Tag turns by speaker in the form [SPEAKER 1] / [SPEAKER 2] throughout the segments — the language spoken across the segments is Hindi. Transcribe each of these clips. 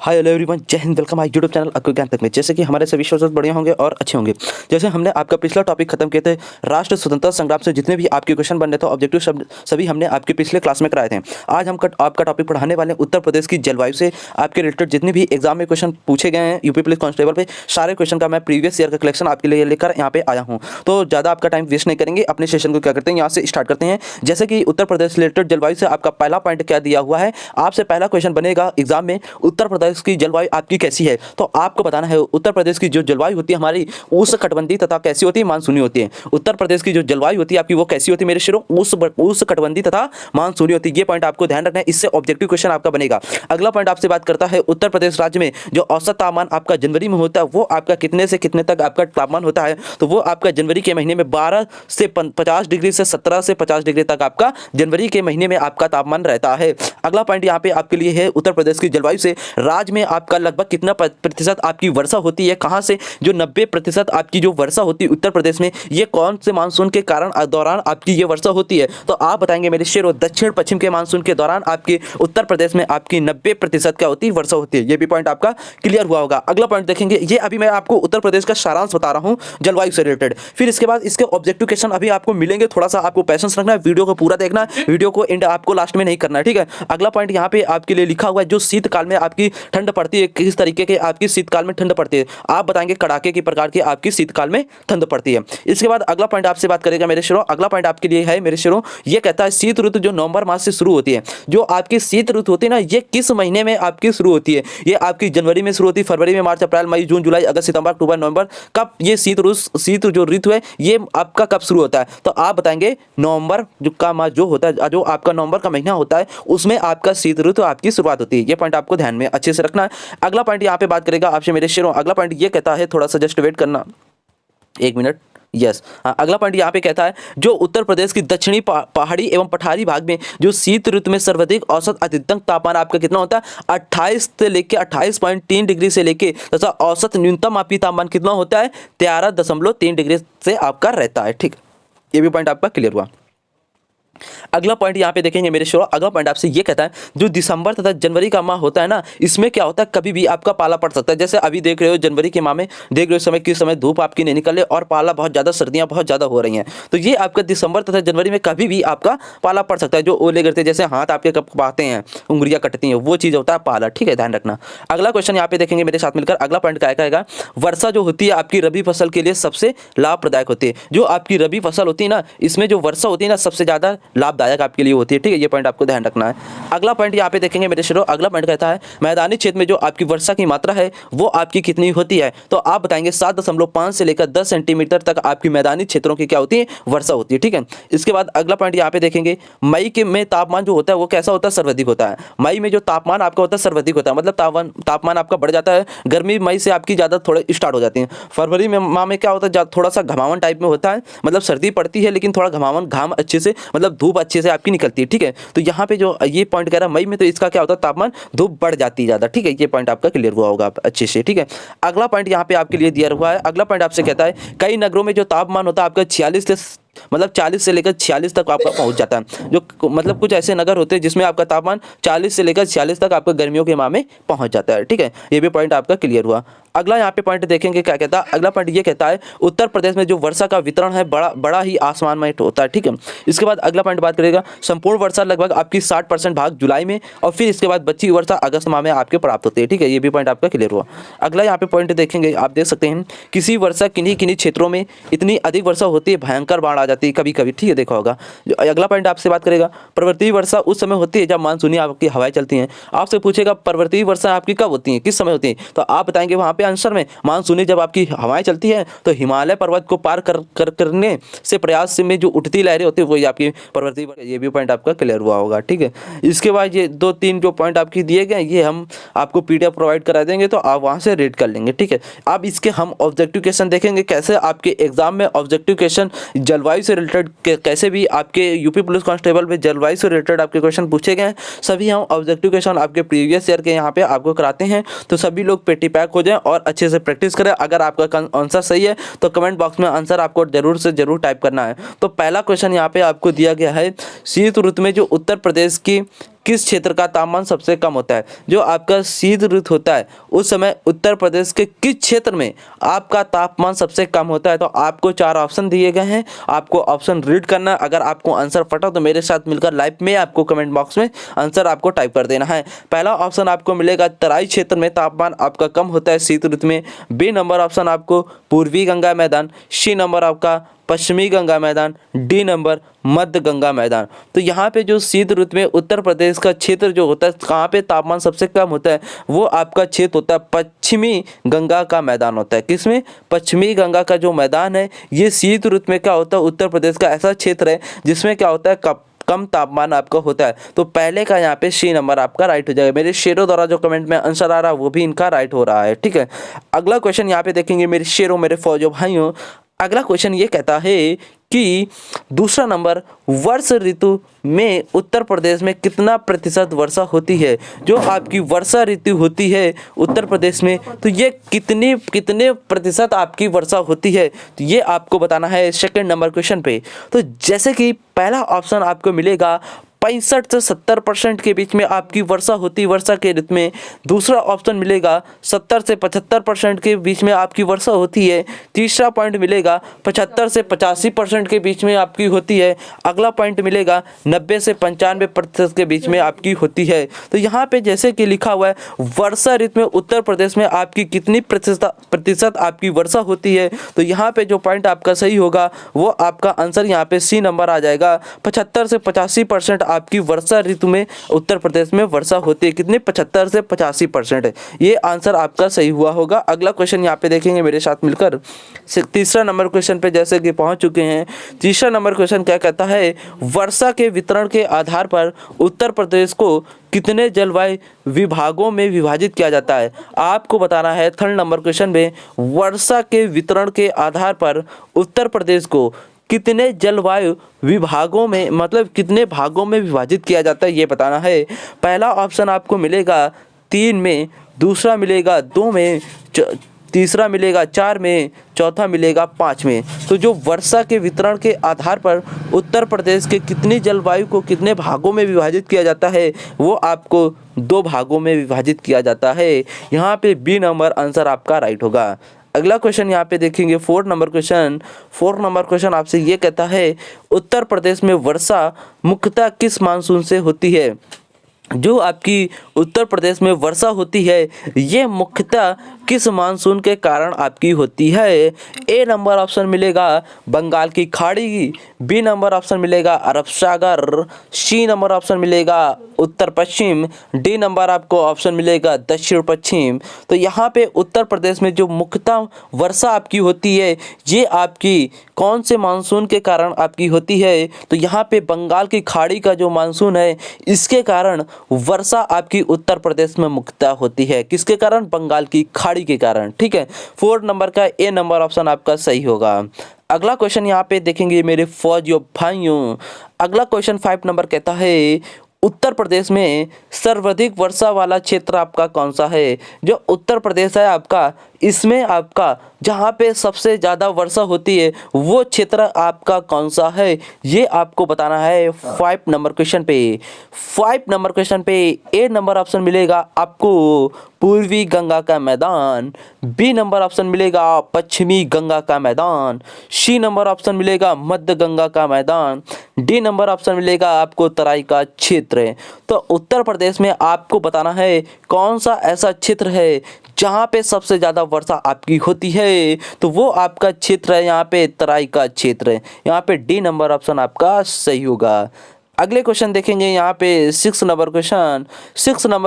[SPEAKER 1] हाय हेलो एवरीवन, जय Hind. Welcome my YouTube channel आपको ज्ञान तक में। जैसे कि हमारे सभी सोर्सेज बढ़िया होंगे और अच्छे होंगे। जैसे हमने आपका पिछला टॉपिक खत्म किए थे, राष्ट्र स्वतंत्रता संग्राम से जितने भी आपके क्वेश्चन बन रहे थे ऑब्जेक्टिव सभी हमने आपके पिछले क्लास में कराए थे। आज हम आपका टॉपिक पढ़ाने वाले हैं उत्तर प्रदेश की जलवायु से आपके रिलेटेड जितने भी एग्जाम में क्वेश्चन पूछे गए हैं यूपी पुलिस कांस्टेबल पे, सारे क्वेश्चन का मैं प्रीवियस ईयर का कलेक्शन आपके लिए लेकर यहाँ पे आया हूँ। तो ज़्यादा आपका टाइम वेस्ट नहीं करेंगे, अपने सेशन को क्या करते हैं यहाँ से स्टार्ट करते हैं। जैसे कि उत्तर प्रदेश रिलेटेड जलवायु से आपका पहला पॉइंट क्या दिया हुआ है, आपसे पहला क्वेश्चन बनेगा एग्जाम में, उत्तर प्रदेश की जलवायु आपकी कैसी है। तो आपको बताना है उत्तर प्रदेश की जो जलवायु होती है हमारी उष्णकटिबंधीय तथा कैसी होती है, मानसूनी होती है। उत्तर प्रदेश की जो जलवायु होती है आपकी वो कैसी होती है मेरे शेरों, उष्णकटिबंधीय तथा मानसूनी होती है। ये पॉइंट आपको ध्यान रखना है, इससे ऑब्जेक्टिव क्वेश्चन आपका बनेगा। अगला पॉइंट आपसे बात करता है उत्तर प्रदेश राज्य में जो औसत तापमान आपका जनवरी में होता है वो आपका कितने से कितने तक आपका तापमान होता है। तो वो आपका जनवरी के महीने में 12 से 50 डिग्री से 17 से 50 डिग्री तक आपका जनवरी के महीने में आपका तापमान रहता है। अगला पॉइंट यहाँ पे आपके लिए है उत्तर प्रदेश की जलवायु से राज्य में आपका लगभग कितना प्रतिशत आपकी वर्षा होती है। कहां से जो 90% आपकी जो वर्षा होती है उत्तर प्रदेश में, ये कौन से मानसून के कारण दौरान आपकी ये वर्षा होती है। तो आप बताएंगे मेरे शेरों, दक्षिण पश्चिम के मानसून के दौरान आपके उत्तर प्रदेश में आपकी 90% क्या होती है, वर्षा होती है। ये भी पॉइंट आपका क्लियर हुआ होगा। अगला पॉइंट देखेंगे, ये अभी मैं आपको उत्तर प्रदेश का सारांश बता रहा हूं जलवायु से रिलेटेड। फिर इसके बाद इसके ऑब्जेक्टिव क्वेश्चन अभी आपको मिलेंगे, थोड़ा सा आपको पेशेंस रखना है, वीडियो को पूरा देखना है, वीडियो को एंड आपको लास्ट में नहीं करना है, ठीक है। अगला पॉइंट यहाँ पे आपके लिए लिखा हुआ है, जो शीतकाल में आपकी ठंड पड़ती है, किस तरीके के आपकी शीतकाल में ठंड पड़ती है। आप बताएंगे कड़ाके की प्रकार की आपकी शीतकाल में ठंड पड़ती है। इसके बाद अगला पॉइंट आपसे बात करेगा मेरे शेरों, अगला पॉइंट आपके लिए है मेरे शेरों, ये कहता है शीत ऋतु जो नवंबर मास से शुरू होती है, जो आपकी शीत ऋतु होती है ना, ये किस महीने में आपकी शुरू होती है। ये आपकी जनवरी में शुरू होती है, फरवरी में, मार्च, अप्रैल, मई, जून, जुलाई, अगस्त, सितंबर, अक्टूबर, नवंबर, कब ये शीत जो ऋतु है ये आपका कब शुरू होता है। तो आप बताएंगे नवंबर जो होता है, जो आपका नवंबर का महीना होता है उसमें आपका शीत ऋतु आपकी शुरुआत होती है। ये पॉइंट आपको ध्यान में अच्छे से रखना है। अगला पॉइंट यहाँ पे बात करेगा आपसे मेरे शेरों, अगला पॉइंट ये कहता है, थोड़ा सा जस्ट वेट करना 1 मिनट। यस अगला पॉइंट यहाँ पे कहता है, जो उत्तर प्रदेश की दक्षिणी पहाड़ी एवं पठारी भाग में जो शीत ऋतु में सर्वाधिक औसत अधिकतम तापमान आपका कितना होता है, 28 से लेके 28.3 डिग्री से लेके तथा औसत न्यूनतम आपकी तापमान कितना होता है, 13.3 डिग्री से आपका रहता है, ठीक। ये भी पॉइंट आपका क्लियर हुआ। अगला पॉइंट यहाँ पे देखेंगे मेरे श्रोता, अगला पॉइंट आपसे ये कहता है, जो दिसंबर तथा जनवरी का माह होता है ना, इसमें क्या होता है, कभी भी आपका पाला पड़ सकता है। जैसे अभी देख रहे हो जनवरी के माह में देख रहे हो समय किस समय धूप आपकी नहीं निकले और पाला बहुत ज़्यादा, सर्दियाँ बहुत ज़्यादा हो रही हैं। तो ये आपका दिसंबर तथा जनवरी में कभी भी आपका पाला पड़ सकता है। जो ओले गिरते हैं, जैसे हाथ आपके कपाते हैं, उंगलियाँ कटती हैं, वो चीज़ होता है पाला, ठीक है, ध्यान रखना। अगला क्वेश्चन यहाँ पे देखेंगे मेरे साथ मिलकर, अगला पॉइंट क्या कहेगा, वर्षा जो होती है आपकी रबी फसल के लिए सबसे लाभप्रदायक होती है। जो आपकी रबी फसल होती है ना, इसमें जो वर्षा होती है ना, सबसे ज़्यादा लाभदायक आपके लिए होती है, ठीक है। ये पॉइंट आपको ध्यान रखना है। अगला पॉइंट यहाँ पे देखेंगे मेरे शेरों, अगला पॉइंट कहता है, मैदानी क्षेत्र में जो आपकी वर्षा की मात्रा है वो आपकी कितनी होती है। तो आप बताएंगे 7.5 से लेकर 10 सेंटीमीटर तक आपकी मैदानी क्षेत्रों की क्या होती है, वर्षा होती है, ठीक है। इसके बाद अगला पॉइंट यहाँ पे देखेंगे, मई के में तापमान जो होता है वो कैसा होता है, सर्वाधिक होता है। मई में जो तापमान आपका होता है सर्वाधिक होता है, मतलब तापमान आपका बढ़ जाता है। गर्मी मई से आपकी ज़्यादा थोड़े स्टार्ट हो जाती है। फरवरी में माह में क्या होता है, थोड़ा सा घमावन टाइप में होता है, मतलब सर्दी पड़ती है लेकिन थोड़ा घमावन, घाम अच्छे से, मतलब धूप अच्छे से आपकी निकलती है, ठीक है। तो यहाँ पे जो ये पॉइंट कह रहा है मई में, तो इसका क्या होता है, तापमान धूप बढ़ जाती है ज़्यादा, ठीक है। ये पॉइंट आपका क्लियर हुआ होगा अच्छे से, ठीक है। अगला पॉइंट यहाँ पे आपके लिए दिया हुआ है, अगला पॉइंट आपसे कहता है, कई नगरों में जो तापमान होता है आपका 40 से लेकर 46 तक आपका पहुंच जाता है। जो मतलब कुछ ऐसे नगर होते हैं जिसमें आपका तापमान 40 से लेकर 46 तक आपका गर्मियों के माह में पहुंच जाता है, ठीक है। ये भी पॉइंट आपका क्लियर हुआ। अगला यहाँ पे पॉइंट देखेंगे क्या कहता है, अगला पॉइंट ये कहता है, उत्तर प्रदेश में जो वर्षा का वितरण है बड़ा ही आसमानमय होता है, ठीक है। इसके बाद अगला पॉइंट बात करेगा, संपूर्ण वर्षा लगभग आपकी 60% भाग जुलाई में और फिर इसके बाद बची वर्षा अगस्त माह में आपके प्राप्त होती है, ठीक है। ये भी पॉइंट आपका क्लियर हुआ। अगला यहाँ पे पॉइंट देखेंगे, आप देख सकते हैं, किसी वर्षा किन्हीं क्षेत्रों में इतनी अधिक वर्षा होती है भयंकर बाढ़ आ जाती है कभी कभी, ठीक है, देखा होगा। अगला पॉइंट आपसे बात करेगा, पर्वतीय वर्षा उस समय होती है जब मानसूनी आपकी हवाएं चलती हैं। आपसे पूछेगा पर्वतीय वर्षा आपकी कब होती है, किस समय होती है, तो आप बताएंगे वहाँ पे आंसर में, मानसूनी जब आपकी हवाएं चलती है तो हिमालय पर्वत को पार करने से प्रयास में जो उठती लहरें होती है वही आपकी पर्वतीय। ये भी पॉइंट आपका क्लियर हुआ होगा, ठीक है। इसके बाद ये 2-3 जो पॉइंट आपकी दिए गए ये हम आपको PDF प्रोवाइड करा देंगे, तो आप वहाँ से रीड कर लेंगे, ठीक है। अब इसके हम ऑब्जेक्टिव क्वेश्चन देखेंगे, कैसे आपके एग्जाम में ऑब्जेक्टिव क्वेश्चन जलवायु से रिलेटेड कैसे भी आपके यूपी पुलिस कांस्टेबल में जलवायु से रिलेटेड आपके क्वेश्चन पूछे गए हैं। सभी हम ऑब्जेक्टिव क्वेश्चन आपके प्रीवियस ईयर के यहाँ पे आपको कराते हैं, तो सभी लोग पेटी पैक हो जाएं और अच्छे से प्रैक्टिस करें। अगर आपका आंसर सही है तो कमेंट बॉक्स में आंसर आपको जरूर से जरूर टाइप करना है। तो पहला क्वेश्चन यहाँ पे आपको दिया गया है, शीत ऋतु में जो उत्तर प्रदेश की किस क्षेत्र का तापमान सबसे कम होता है? जो आपका शीत ऋतु होता है उस समय उत्तर प्रदेश के किस क्षेत्र में आपका तापमान सबसे कम होता है? तो आपको 4 ऑप्शन दिए गए हैं, आपको ऑप्शन रीड करना। अगर आपको आंसर पता तो मेरे साथ मिलकर लाइव में आपको कमेंट बॉक्स में आंसर आपको टाइप कर देना है। पहला ऑप्शन आपको मिलेगा तराई क्षेत्र में तापमान आपका कम होता है शीत ऋतु में। बी नंबर ऑप्शन आपको पूर्वी गंगा मैदान। सी नंबर आपका पश्चिमी गंगा मैदान। डी नंबर मध्य गंगा मैदान। तो यहाँ पे जो शीत ऋतु में उत्तर प्रदेश का क्षेत्र जो होता है कहाँ पे तापमान सबसे कम होता है, वो आपका क्षेत्र होता है पश्चिमी गंगा का मैदान होता है। किसमें? पश्चिमी गंगा का जो मैदान है ये शीत ऋतु में क्या होता है, उत्तर प्रदेश का ऐसा क्षेत्र है जिसमें क्या होता है कम तापमान आपका होता है। तो पहले का यहाँ पे सी नंबर आपका राइट हो जाएगा। मेरे शेरों द्वारा जो कमेंट में आंसर आ रहा है वो भी इनका राइट हो रहा है। ठीक है, अगला क्वेश्चन यहाँ पे देखेंगे मेरे शेरों, मेरे फौजों भाइयों। अगला क्वेश्चन ये कहता है कि दूसरा नंबर, वर्ष ऋतु में उत्तर प्रदेश में कितना प्रतिशत वर्षा होती है? जो आपकी वर्षा ऋतु होती है उत्तर प्रदेश में तो ये कितने प्रतिशत आपकी वर्षा होती है, तो ये आपको बताना है सेकंड नंबर क्वेश्चन पे। तो जैसे कि पहला ऑप्शन आपको मिलेगा 65 से 70% के बीच में आपकी वर्षा होती है वर्षा के ऋतु में। दूसरा ऑप्शन मिलेगा 70 से 75% के बीच में आपकी वर्षा होती है। तीसरा पॉइंट मिलेगा 75 से 85% के बीच में आपकी होती है। अगला पॉइंट मिलेगा 90 से 95% के बीच में आपकी होती है। तो यहाँ पे जैसे कि लिखा हुआ है वर्षा ऋतु में उत्तर प्रदेश में आपकी कितनी प्रतिशत आपकी वर्षा होती है, तो यहाँ पे जो पॉइंट आपका सही होगा वो आपका आंसर यहाँ पे सी नंबर आ जाएगा। 75 से 85% आपकी वर्षा ऋतु में उत्तर प्रदेश में वर्षा होती है। कितने? 75 से 85%। ये आंसर आपका सही हुआ होगा। अगला क्वेश्चन यहाँ पे देखेंगे मेरे साथ मिलकर। तीसरा नंबर क्वेश्चन पे जैसे कि पहुंच चुके हैं। तीसरा नंबर क्वेश्चन क्या कहता है, वर्षा के वितरण के आधार पर उत्तर प्रदेश को कितने जलवायु विभागों में विभाजित किया जाता है? आपको बताना है थर्ड नंबर क्वेश्चन में वर्षा के वितरण के आधार पर उत्तर प्रदेश को कितने जलवायु विभागों में मतलब कितने भागों में विभाजित किया जाता है, ये बताना है। पहला ऑप्शन आपको मिलेगा 3 में, दूसरा मिलेगा 2 में, तीसरा मिलेगा 4 में, चौथा मिलेगा 5 में। तो जो वर्षा के वितरण के आधार पर उत्तर प्रदेश के कितनी जलवायु को कितने भागों में विभाजित किया जाता है वो आपको 2 भागों में विभाजित किया जाता है। यहाँ पे बी नंबर आंसर आपका राइट होगा। अगला क्वेश्चन यहाँ पे देखेंगे 4 नंबर क्वेश्चन आपसे ये कहता है उत्तर प्रदेश में वर्षा मुख्यतः किस मानसून से होती है? जो आपकी उत्तर प्रदेश में वर्षा होती है ये मुख्यतः किस मानसून के कारण आपकी होती है? ए नंबर ऑप्शन मिलेगा बंगाल की खाड़ी, बी नंबर ऑप्शन मिलेगा अरब सागर, सी नंबर ऑप्शन मिलेगा उत्तर पश्चिम, डी नंबर आपको ऑप्शन मिलेगा दक्षिण पश्चिम। तो यहाँ पे उत्तर प्रदेश में जो मुख्यतः वर्षा आपकी होती है ये आपकी कौन से मानसून के कारण आपकी होती है? तो यहाँ पे बंगाल की खाड़ी का जो मानसून है इसके कारण वर्षा आपकी उत्तर प्रदेश में मुख्यतः होती है। किसके कारण? बंगाल की खाड़ी के कारण। ठीक है, 4 नंबर का ए नंबर ऑप्शन आपका सही होगा। अगला क्वेश्चन यहाँ पे देखेंगे मेरे फौजियों भाइयों। अगला क्वेश्चन 5 नंबर कहता है उत्तर प्रदेश में सर्वाधिक वर्षा वाला क्षेत्र आपका कौन सा है? जो उत्तर प्रदेश है आपका इसमें आपका जहाँ पे सबसे ज़्यादा वर्षा होती है वो क्षेत्र आपका कौन सा है ये आपको बताना है 5 नंबर क्वेश्चन पे। 5 नंबर क्वेश्चन पे ए नंबर ऑप्शन मिलेगा आपको पूर्वी गंगा का मैदान, बी नंबर ऑप्शन मिलेगा पश्चिमी गंगा का मैदान, सी नंबर ऑप्शन मिलेगा मध्य गंगा का मैदान, डी नंबर ऑप्शन मिलेगा आपको तराई का क्षेत्र। तो उत्तर प्रदेश में आपको बताना है कौन सा ऐसा क्षेत्र है जहाँ पे सबसे ज़्यादा वर्षा आपकी होती है, तो वो आपका क्षेत्र है यहाँ पे तराई का क्षेत्र है। यहाँ पे डी नंबर ऑप्शन आपका सही होगा। अगले क्वेश्चन देखेंगे यहाँ पे 6 नंबर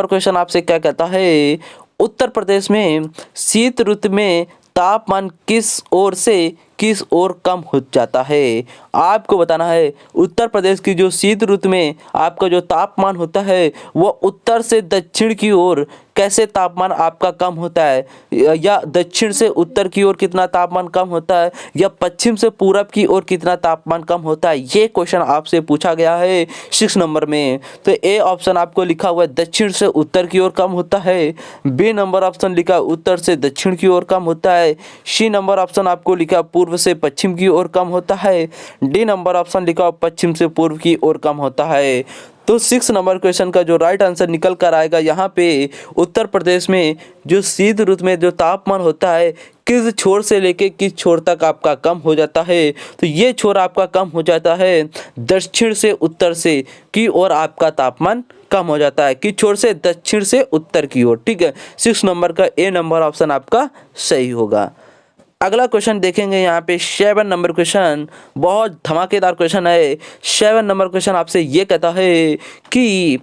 [SPEAKER 1] क्वेश्चन आपसे क्या कहता है उत्तर प्रदेश में शीत ऋतु में तापमान किस ओर से किस ओर कम हो जाता है? आपको बताना है उत्तर प्रदेश की जो शीत ऋतु में आपका जो तापमान होता है वो उत्तर से दक्षिण की ओर कैसे तापमान आपका कम होता है, या दक्षिण से उत्तर की ओर कितना तापमान कम होता है, या पश्चिम से पूरब की ओर कितना तापमान कम होता है, ये क्वेश्चन आपसे पूछा गया है 6 नंबर में। तो ए ऑप्शन आपको लिखा हुआ है दक्षिण से उत्तर की ओर कम होता है, बी नंबर ऑप्शन लिखा उत्तर से दक्षिण की ओर कम होता है, सी नंबर ऑप्शन आपको लिखा पूर्व से पश्चिम की ओर कम होता है, डी नंबर ऑप्शन लिखा पश्चिम से पूर्व की ओर कम होता है। तो 6 नंबर क्वेश्चन का जो राइट आंसर निकल कर आएगा यहाँ पे, उत्तर प्रदेश में जो शीत ऋतु में जो तापमान होता है किस छोर से लेके किस छोर तक आपका कम हो जाता है, तो ये छोर आपका कम हो जाता है दक्षिण से उत्तर से की ओर आपका तापमान कम हो जाता है, किस छोर से, दक्षिण से उत्तर की ओर। ठीक है, 6 नंबर का ए नंबर ऑप्शन आपका सही होगा। अगला क्वेश्चन देखेंगे यहाँ पे 7 नंबर क्वेश्चन, बहुत धमाकेदार क्वेश्चन है। 7 नंबर क्वेश्चन आपसे ये कहता है कि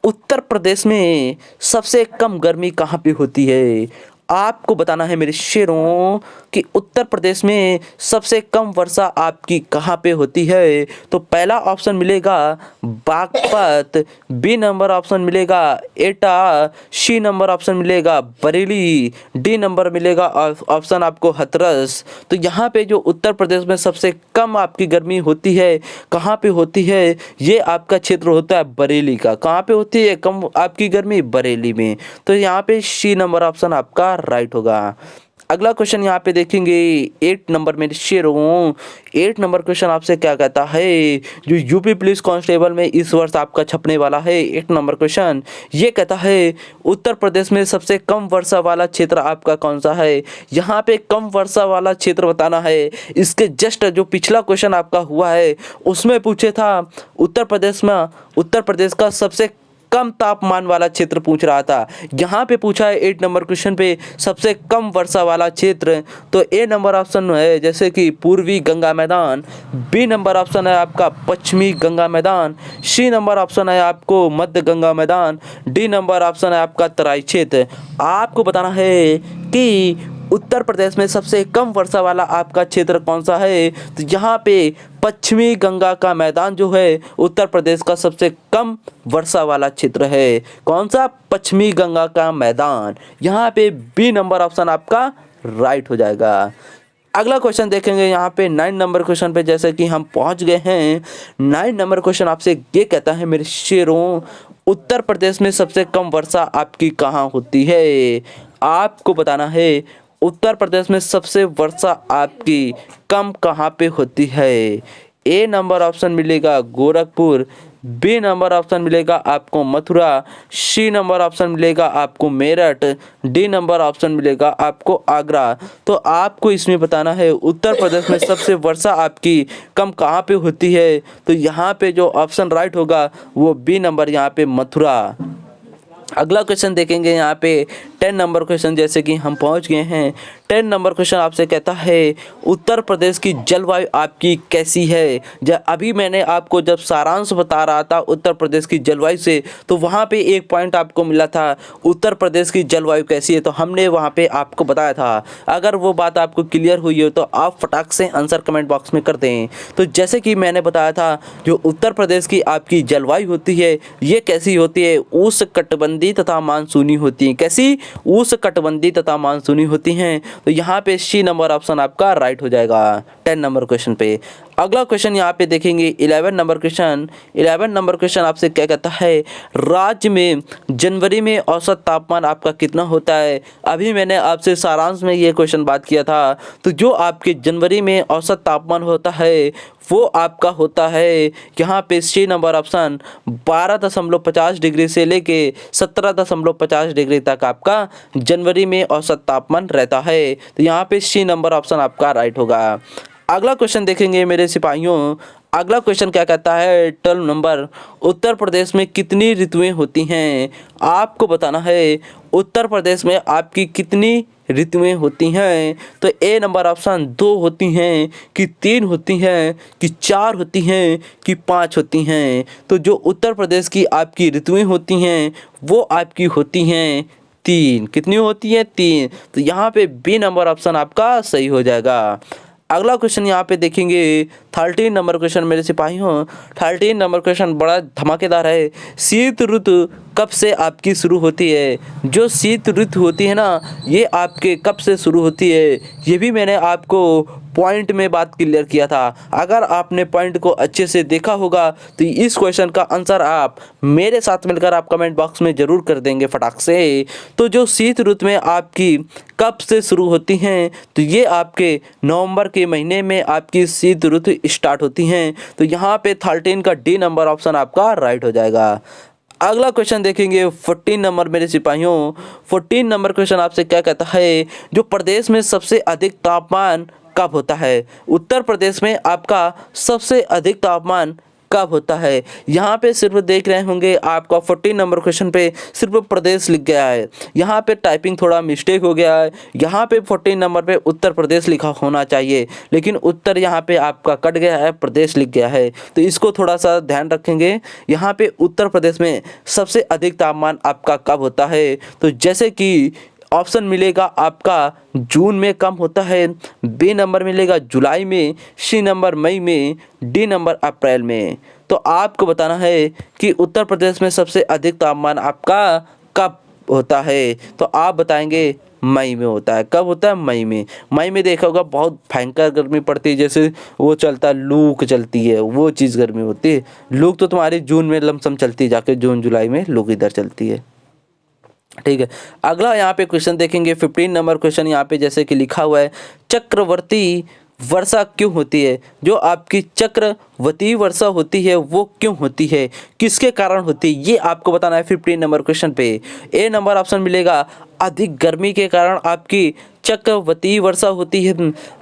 [SPEAKER 1] उत्तर प्रदेश में सबसे कम गर्मी कहाँ पे होती है। आपको बताना है मेरे शेरों कि उत्तर प्रदेश में सबसे कम वर्षा आपकी कहाँ पे होती है। तो पहला ऑप्शन मिलेगा बागपत, बी नंबर ऑप्शन मिलेगा एटा, सी नंबर ऑप्शन मिलेगा बरेली, डी नंबर मिलेगा ऑप्शन आपको हाथरस। तो यहाँ पे जो उत्तर प्रदेश में सबसे कम आपकी गर्मी होती है कहाँ पे होती है, ये आपका क्षेत्र होता है बरेली का। कहाँ पे होती है कम आपकी गर्मी, बरेली में। तो यहाँ पे सी नंबर ऑप्शन आपका राइट होगा। अगला क्वेश्चन यहाँ पे देखेंगे 8 नंबर में शेरों। 8 नंबर क्वेश्चन आपसे क्या कहता है, जो यूपी पुलिस कांस्टेबल में इस वर्ष आपका छपने वाला है। 8 नंबर क्वेश्चन ये कहता है उत्तर प्रदेश में सबसे कम वर्षा वाला क्षेत्र आपका कौन सा है। यहाँ पे कम वर्षा वाला क्षेत्र बताना है। इसके जस्ट जो पिछला क्वेश्चन आपका हुआ है उसमें पूछे था उत्तर प्रदेश का सबसे कम तापमान वाला क्षेत्र पूछ रहा था। यहाँ पे पूछा है 8 नंबर क्वेश्चन पे सबसे कम वर्षा वाला क्षेत्र। तो ए नंबर ऑप्शन है जैसे कि पूर्वी गंगा मैदान, बी नंबर ऑप्शन है आपका पश्चिमी गंगा मैदान, सी नंबर ऑप्शन है आपको मध्य गंगा मैदान, डी नंबर ऑप्शन है आपका तराई क्षेत्र। आपको बताना है कि उत्तर प्रदेश में सबसे कम वर्षा वाला आपका क्षेत्र कौन सा है। तो यहाँ पे पश्चिमी गंगा का मैदान जो है उत्तर प्रदेश का सबसे कम वर्षा वाला क्षेत्र है। कौन सा, पश्चिमी गंगा का मैदान। यहाँ पे बी नंबर ऑप्शन आपका राइट हो जाएगा। अगला क्वेश्चन देखेंगे यहाँ पे 9 नंबर क्वेश्चन पे, जैसे कि हम पहुँच गए हैं। 9 नंबर क्वेश्चन आपसे ये कहता है मेरे शेरों, उत्तर प्रदेश में सबसे कम वर्षा आपकी कहाँ होती है। आपको बताना है उत्तर प्रदेश में सबसे वर्षा आपकी कम कहाँ पे होती है। ए नंबर ऑप्शन मिलेगा गोरखपुर, बी नंबर ऑप्शन मिलेगा आपको मथुरा, सी नंबर ऑप्शन मिलेगा आपको मेरठ, डी नंबर ऑप्शन मिलेगा आपको आगरा। तो आपको इसमें बताना है उत्तर प्रदेश में सबसे वर्षा आपकी कम कहाँ पे होती है। तो यहाँ पे जो ऑप्शन राइट होगा वो बी नंबर, यहाँ पे मथुरा। अगला क्वेश्चन देखेंगे यहाँ पे 10 नंबर क्वेश्चन, जैसे कि हम पहुँच गए हैं। 10 नंबर क्वेश्चन आपसे कहता है उत्तर प्रदेश की जलवायु आपकी कैसी है। अभी मैंने आपको जब सारांश बता रहा था उत्तर प्रदेश की जलवायु से, तो वहाँ पे एक पॉइंट आपको मिला था उत्तर प्रदेश की जलवायु कैसी है, तो हमने वहाँ पे आपको बताया था। अगर वो बात आपको क्लियर हुई हो तो आप फटाक से आंसर कमेंट बॉक्स में कर दें। तो जैसे कि मैंने बताया था जो उत्तर प्रदेश की आपकी जलवायु होती है ये कैसी होती है, उष्णकटिबंधीय तथा मानसूनी होती है। कैसी, उष्णकटिबंधीय तथा मानसूनी होती हैं। तो यहाँ पे सी नंबर ऑप्शन आपका राइट हो जाएगा 10 नंबर क्वेश्चन पे। अगला क्वेश्चन यहाँ पे देखेंगे 11 नंबर क्वेश्चन। 11 नंबर क्वेश्चन आपसे क्या कहता है, राज्य में जनवरी में औसत तापमान आपका कितना होता है। अभी मैंने आपसे सारांश में ये क्वेश्चन बात किया था। तो जो आपके जनवरी में औसत तापमान होता है वो आपका होता है यहाँ पे सी नंबर ऑप्शन 12.50 डिग्री से लेके 17.50 डिग्री तक आपका जनवरी में औसत तापमान रहता है। तो यहाँ पे सी नंबर ऑप्शन आपका राइट होगा। अगला क्वेश्चन देखेंगे मेरे सिपाहियों। अगला क्वेश्चन क्या कहता है 12 नंबर, उत्तर प्रदेश में कितनी ऋतुएं होती हैं। आपको बताना है उत्तर प्रदेश में आपकी कितनी ऋतुएं होती हैं। तो ए नंबर ऑप्शन 2 होती हैं कि 3 होती हैं कि 4 होती हैं कि 5 होती हैं। तो जो उत्तर प्रदेश की आपकी ऋतुएं होती हैं वो आपकी होती हैं 3। कितनी होती हैं, 3। तो यहाँ पे बी नंबर ऑप्शन आपका सही हो जाएगा। अगला क्वेश्चन यहाँ पे देखेंगे 13 नंबर क्वेश्चन मेरे सिपाहियों। 13 नंबर क्वेश्चन बड़ा धमाकेदार है। शीत ऋतु कब से आपकी शुरू होती है। जो शीत ऋतु होती है ना ये आपके कब से शुरू होती है, ये भी मैंने आपको पॉइंट में बात क्लियर किया था। अगर आपने पॉइंट को अच्छे से देखा होगा तो इस क्वेश्चन का आंसर आप मेरे साथ मिलकर आप कमेंट बॉक्स में ज़रूर कर देंगे फटाक से। तो जो शीत ऋतु में आपकी कब से शुरू होती हैं, तो ये आपके नवंबर के महीने में आपकी शीत ऋतु स्टार्ट होती हैं। तो यहाँ पे 13 का डी नंबर ऑप्शन आपका राइट हो जाएगा। अगला क्वेश्चन देखेंगे 14 नंबर मेरे सिपाहियों। 14 नंबर क्वेश्चन आपसे क्या कहता है, जो प्रदेश में सबसे अधिक तापमान कब होता है? उत्तर प्रदेश में आपका सबसे अधिक तापमान कब होता है? यहाँ पे सिर्फ देख रहे होंगे आपका 14 नंबर क्वेश्चन पे सिर्फ प्रदेश लिख गया है। यहाँ पे टाइपिंग थोड़ा मिस्टेक हो गया है। यहाँ पे 14 नंबर पे उत्तर प्रदेश लिखा होना चाहिए, लेकिन उत्तर यहाँ पे आपका कट गया है, प्रदेश लिख गया है। तो इसको थोड़ा सा ध्यान रखेंगे। यहाँ पे उत्तर प्रदेश में सबसे अधिक तापमान आपका कब होता है? तो जैसे कि ऑप्शन मिलेगा आपका जून में कम होता है, बी नंबर मिलेगा जुलाई में, सी नंबर मई में, डी नंबर अप्रैल में। तो आपको बताना है कि उत्तर प्रदेश में सबसे अधिक तापमान आपका कब होता है? तो आप बताएंगे मई में होता है। कब होता है? मई में। मई में देखा होगा बहुत भयंकर गर्मी पड़ती है, जैसे वो चलता लू चलती है, वो चीज़ गर्मी होती है। लू तो तुम्हारी जून में लमसम चलती है, जाके जून जुलाई में लू इधर चलती है। ठीक है, अगला यहाँ पे क्वेश्चन देखेंगे 15 नंबर क्वेश्चन। यहाँ पे जैसे कि लिखा हुआ है, चक्रवर्ती वर्षा क्यों होती है? जो आपकी चक्रवर्ती वर्षा होती है वो क्यों होती है, किसके कारण होती है, ये आपको बताना है 15 नंबर क्वेश्चन पे। ए नंबर ऑप्शन मिलेगा अधिक गर्मी के कारण आपकी चक्रवर्ती वर्षा होती है।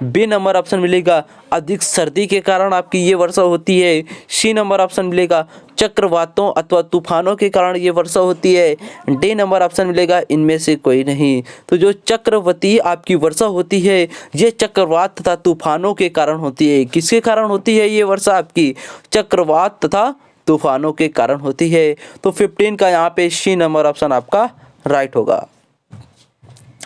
[SPEAKER 1] बी नंबर ऑप्शन मिलेगा अधिक सर्दी के कारण आपकी ये वर्षा होती है। सी नंबर ऑप्शन मिलेगा चक्रवातों अथवा तूफानों के कारण ये वर्षा होती है। डी नंबर ऑप्शन मिलेगा इनमें से कोई नहीं। तो जो चक्रवर्ती आपकी वर्षा होती है ये चक्रवात तथा तूफानों के कारण होती है। किसके कारण होती है ये वर्षा? आपकी चक्रवात तथा तूफानों के कारण होती है। तो 15 का यहाँ पे सी नंबर ऑप्शन आपका राइट होगा।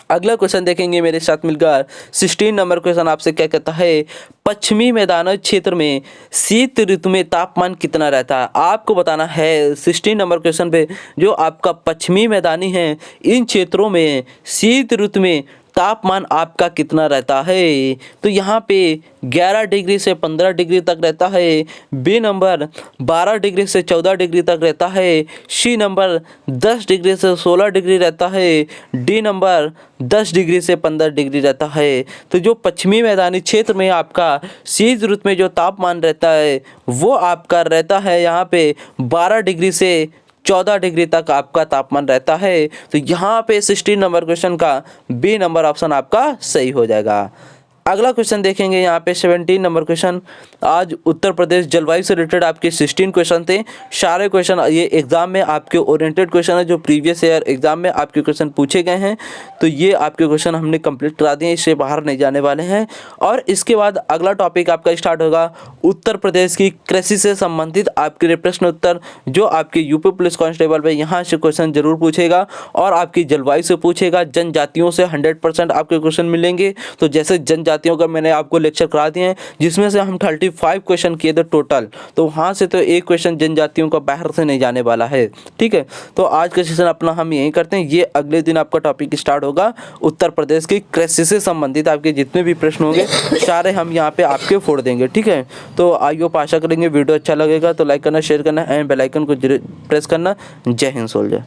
[SPEAKER 1] अगला क्वेश्चन देखेंगे मेरे साथ मिलकर 16 नंबर क्वेश्चन आपसे क्या कहता है, पश्चिमी मैदानी क्षेत्र में शीत ऋतु में तापमान कितना रहता है? आपको बताना है 16 नंबर क्वेश्चन पे, जो आपका पश्चिमी मैदानी है इन क्षेत्रों में शीत ऋतु में तापमान आपका कितना रहता है? तो यहाँ पे 11 डिग्री से 15 डिग्री तक रहता है। बी नंबर 12 डिग्री से 14 डिग्री तक रहता है। सी नंबर 10 डिग्री से 16 डिग्री रहता है। डी नंबर 10 डिग्री से 15 डिग्री रहता है। तो जो पश्चिमी मैदानी क्षेत्र में आपका शीत ऋतु में जो तापमान रहता है वो आपका रहता है यहाँ पे 12 डिग्री से 14 डिग्री तक आपका तापमान रहता है। तो यहाँ पे 16 नंबर क्वेश्चन का बी नंबर ऑप्शन आपका सही हो जाएगा। अगला क्वेश्चन देखेंगे यहाँ पे 17 नंबर क्वेश्चन। आज उत्तर प्रदेश जलवायु से रिलेटेड आपके 16 क्वेश्चन थे। सारे क्वेश्चन ये एग्जाम में आपके ओरिएंटेड क्वेश्चन है, जो प्रीवियस ईयर एग्जाम में आपके क्वेश्चन पूछे गए हैं। तो ये आपके क्वेश्चन हमने कंप्लीट करा दिए, इससे बाहर नहीं जाने वाले हैं। और इसके बाद अगला टॉपिक आपका स्टार्ट होगा उत्तर प्रदेश की कृषि से संबंधित आपके प्रश्न उत्तर, जो आपके यूपी पुलिस कांस्टेबल में यहाँ से क्वेश्चन जरूर पूछेगा और आपकी जलवायु से पूछेगा। जनजातियों से 100% आपके क्वेश्चन मिलेंगे। तो जैसे जनजातियों का मैंने आपको लेक्चर करा दिए हैं, जिसमें से हम 35 क्वेश्चन किए थे टोटल। तो वहाँ से तो एक क्वेश्चन जनजातियों का बाहर से नहीं जाने वाला है। ठीक है, तो आज का सेशन अपना हम यही करते हैं। ये अगले दिन आपका टॉपिक स्टार्ट होगा उत्तर प्रदेश की कृषि से संबंधित आपके जितने भी प्रश्न होंगे सारे हम यहाँ पे आपके फोड़ देंगे। ठीक है, तो आइए आशा करेंगे वीडियो अच्छा लगेगा तो लाइक करना, शेयर करना एंड बेल आइकन को प्रेस करना। जय हिंद सोल्जर।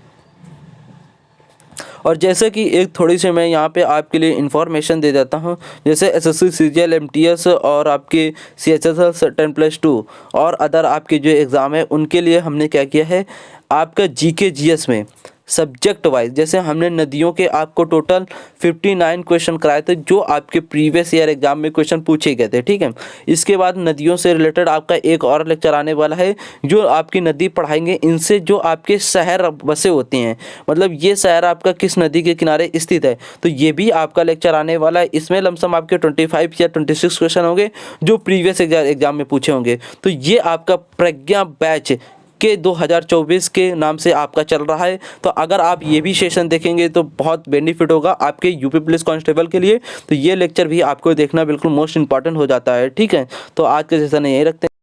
[SPEAKER 1] और जैसे कि एक थोड़ी सी मैं यहाँ पे आपके लिए इन्फॉर्मेशन दे देता हूँ, जैसे एसएससी सीजीएल एमटीएस और आपके सीएचएसएल 10+2 और अदर आपके जो एग्ज़ाम है उनके लिए हमने क्या किया है, आपका जीके जीएस में सब्जेक्ट वाइज जैसे हमने नदियों के आपको टोटल 59 क्वेश्चन कराए थे, जो आपके प्रीवियस ईयर एग्जाम में क्वेश्चन पूछे गए थे। ठीक है, इसके बाद नदियों से रिलेटेड आपका एक और लेक्चर आने वाला है, जो आपकी नदी पढ़ाएंगे। इनसे जो आपके शहर बसे होते हैं, मतलब ये शहर आपका किस नदी के किनारे स्थित है, तो ये भी आपका लेक्चर आने वाला है। इसमें लमसम आपके 25 या 26 क्वेश्चन होंगे जो प्रीवियस एग्जाम में पूछे होंगे। तो ये आपका प्रज्ञा बैच के 2024 के नाम से आपका चल रहा है। तो अगर आप ये भी सेशन देखेंगे तो बहुत बेनिफिट होगा आपके यूपी पुलिस कांस्टेबल के लिए। तो ये लेक्चर भी आपको देखना बिल्कुल मोस्ट इंपॉर्टेंट हो जाता है। ठीक है, तो आज का सेशन यही रखते हैं।